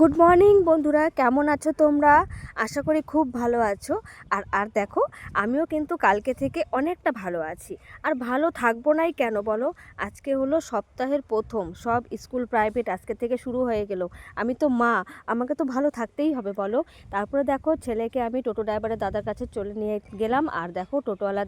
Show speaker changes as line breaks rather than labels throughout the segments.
Good morning বন্ধুরা, কেমন আছো তোমরা? আশা করি খুব ভালো আছো। আর দেখো, আমিও কিন্তু কালকে থেকে অনেকটা ভালো আছি। আর ভালো থাকবো নাই কেন বলো? আজকে হলো সপ্তাহের প্রথম, সব স্কুল প্রাইভেট আজকে থেকে শুরু হয়ে গেল। আমি তো মা, আমাকে তো ভালো থাকতেই হবে বলো। তারপরে দেখো, ছেলেকে আমি টোটো ড্রাইভারের দাদার কাছে চলে নিয়ে গেলাম। আর দেখো, টোটোওয়ালা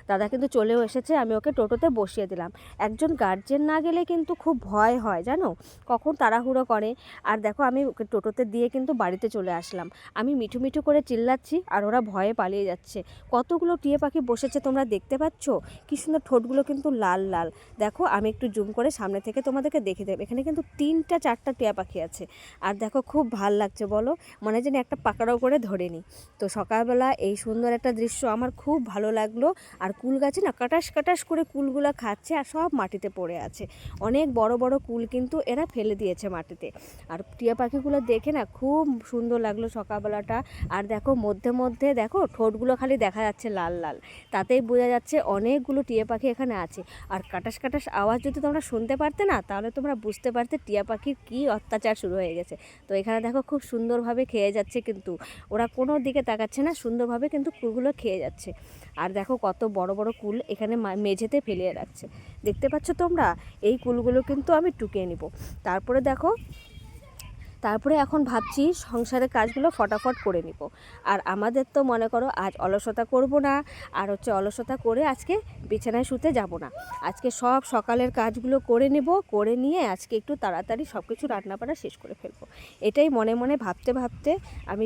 দাদা কিন্তু চলেও এসেছে। আমি ওকে টোটোতে বসিয়ে দিলাম। একজন গার্জেন না গেলে কিন্তু খুব ভয় হয় জানো, কখন তাড়াহুড়ো করে। আর দেখো, আমি ওকে টোটোতে দিয়ে কিন্তু বাড়িতে চলে আসলাম। আমি মিঠু মিঠু করে চিল্লাচ্ছি আর ওরা ভয়ে পালিয়ে যাচ্ছে। কতগুলো টিয়া পাখি বসেছে তোমরা দেখতে পাচ্ছ? কি সুন্দর ঠোঁটগুলো কিন্তু লাল লাল। দেখো, আমি একটু জুম করে সামনে থেকে তোমাদেরকে দেখে দেব। এখানে কিন্তু 3-4টা টিয়া পাখি আছে। আর দেখো, খুব ভাল লাগছে বলো, মনে যেন একটা পাকড়াও করে ধরে নি। তো সকালবেলা এই সুন্দর একটা দৃশ্য আমার খুব ভালো লাগলো। আর কুল গাছে না কাটাস কাটাস করে কুলগুলা খাচ্ছে আর সব মাটিতে পড়ে আছে। অনেক বড় বড় কুল কিন্তু এরা ফেলে দিয়েছে মাটিতে। আর টিয়া পাখিগুলো দেখে না খুব সুন্দর লাগলো সকালবেলাটা। আর দেখো, মধ্যে মধ্যে দেখো ঠোঁটগুলো খালি দেখা যাচ্ছে লাল লাল, তাতেই বোঝা যাচ্ছে অনেকগুলো টিয়া পাখি এখানে আছে। আর কাটাস কাটাস আওয়াজ যদি তোমরা শুনতে পারতে না, তাহলে তোমরা বুঝতে পারতে টিয়া পাখির কী অত্যাচার শুরু হয়ে গেছে। তো এখানে দেখো, খুব সুন্দরভাবে খেয়ে যাচ্ছে, কিন্তু ওরা কোনো দিকে তাকাচ্ছে না, সুন্দরভাবে কিন্তু কুলগুলো খেয়ে যাচ্ছে। আর দেখো, কত বড় বড় কুল এখানে মেঝেতে ফেলিয়ে রাখছে, দেখতে পাচ্ছ তোমরা? এই কুলগুলো কিন্তু আমি টুকিয়ে নিব। তারপরে এখন ভাবছি সংসারের কাজগুলো ফটাফট করে নিব। আর আমাদের তো মনে করো আজ অলসতা করব না, আর অলসতা করে আজকে বিছানায় শুতে যাব না। আজকে সব সকালের কাজগুলো করে নেব, করে নিয়ে আজকে একটু তাড়াতাড়ি সব কিছু রান্নাবান্না শেষ করে ফেলবো। এটাই মনে মনে ভাবতে ভাবতে আমি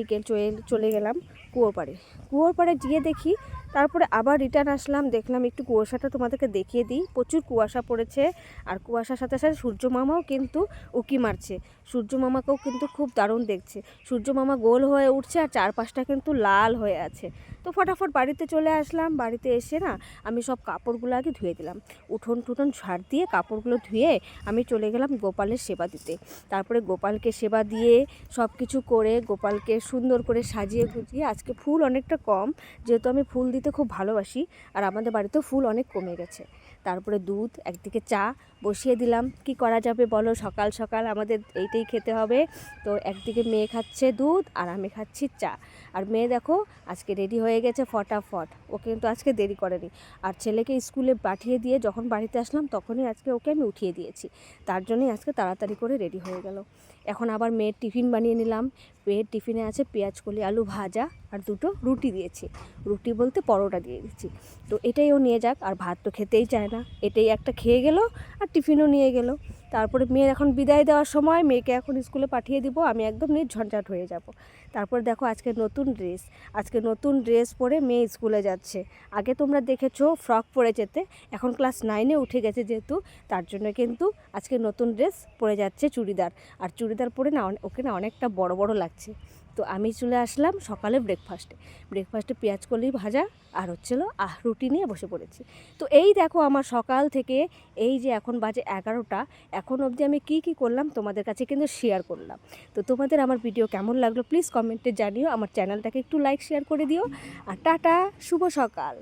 চলে গেলাম কুয়োর পাড়ে গিয়ে দেখি। তারপরে আবার রিটার্ন আসলাম, দেখলাম একটু কুয়াশাটা তোমাদেরকে দেখিয়ে দিই। প্রচুর কুয়াশা পড়েছে। আর কুয়াশার সাথে সাথে সূর্য মামাও কিন্তু উঁকি মারছে। সূর্য মামাকেও কিন্তু খুব দারুণ দেখছে। সূর্য মামা গোল হয়ে উঠছে আর চারপাশটা কিন্তু লাল হয়ে আছে। তো ফটাফট বাড়িতে চলে আসলাম। বাড়িতে এসে না আমি সব কাপড়গুলো আগে ধুয়ে দিলাম। উঠোন টুঠোন ঝাড় দিয়ে কাপড়গুলো ধুয়ে আমি চলে গেলাম গোপালের সেবা দিতে। তারপরে গোপালকে সেবা দিয়ে সব কিছু করে গোপালকে সুন্দর করে সাজিয়ে গুজিয়ে, আজকে ফুল অনেকটা কম, যেহেতু আমি ফুল দিতে খুব ভালোবাসি। আর আমাদের বাড়িতেও ফুল অনেক কমে গেছে। তারপরে দুধ, একদিকে চা বসিয়ে দিলাম। কি করা যাবে বলো, সকাল সকাল আমাদের এইটাই খেতে হবে। তো একদিকে মেয়ে খাচ্ছে দুধ আর আমি খাচ্ছি চা। আর মেয়ে দেখো আজকে রেডি হয়ে গেছে ফটাফট, ও কিন্তু আজকে দেরি করেনি। আর ছেলেকে স্কুলে পাঠিয়ে দিয়ে যখন বাড়িতে আসলাম তখনই আজকে ওকে আমি উঠিয়ে দিয়েছি। তার জন্যই আজকে তাড়াতাড়ি করে রেডি হয়ে গেল। এখন আবার মেয়ের টিফিন বানিয়ে নিলাম। মেয়ের টিফিনে আছে পেঁয়াজকলি আলু ভাজা আর 2টো রুটি দিয়েছি। রুটি বলতে পরোটা দিয়ে দিচ্ছি। তো এটাই ও নিয়ে যাক, আর ভাত তো খেতেই চায় না, এটাই একটা খেয়ে গেল আর টিফিনও নিয়ে গেল। তারপরে মেয়ের এখন বিদায় দেওয়ার সময়, মেয়েকে এখন স্কুলে পাঠিয়ে দিব, আমি একদম নির্ঝঞ্ঝাট হয়ে যাব। তারপর দেখো, আজকে নতুন ড্রেস পরে মেয়ে স্কুলে যাচ্ছে। আগে তোমরা দেখেছো ফ্রক পরে যেতে, এখন ক্লাস 9-এ উঠে গেছে যেহেতু, তার জন্য কিন্তু আজকে নতুন ড্রেস পরে যাচ্ছে চুড়িদার। আর চুড়িদার পরে না ওকে না অনেকটা বড় বড় লাগছে। তো আমি চলে আসলাম সকালে ব্রেকফাস্টে পেঁয়াজকলি ভাজা আর রুটি নিয়ে বসে পড়েছি। তো এই দেখো, আমার সকাল থেকে এই যে এখন বাজে 11টা, এখন অবধি আমি কি করলাম তোমাদের কাছে কিন্তু শেয়ার করলাম। তো তোমাদের আমার ভিডিও কেমন লাগলো প্লিজ কমেন্টে জানিও। আমার চ্যানেলটাকে একটু লাইক শেয়ার করে দিও। আর টাটা, শুভ সকাল।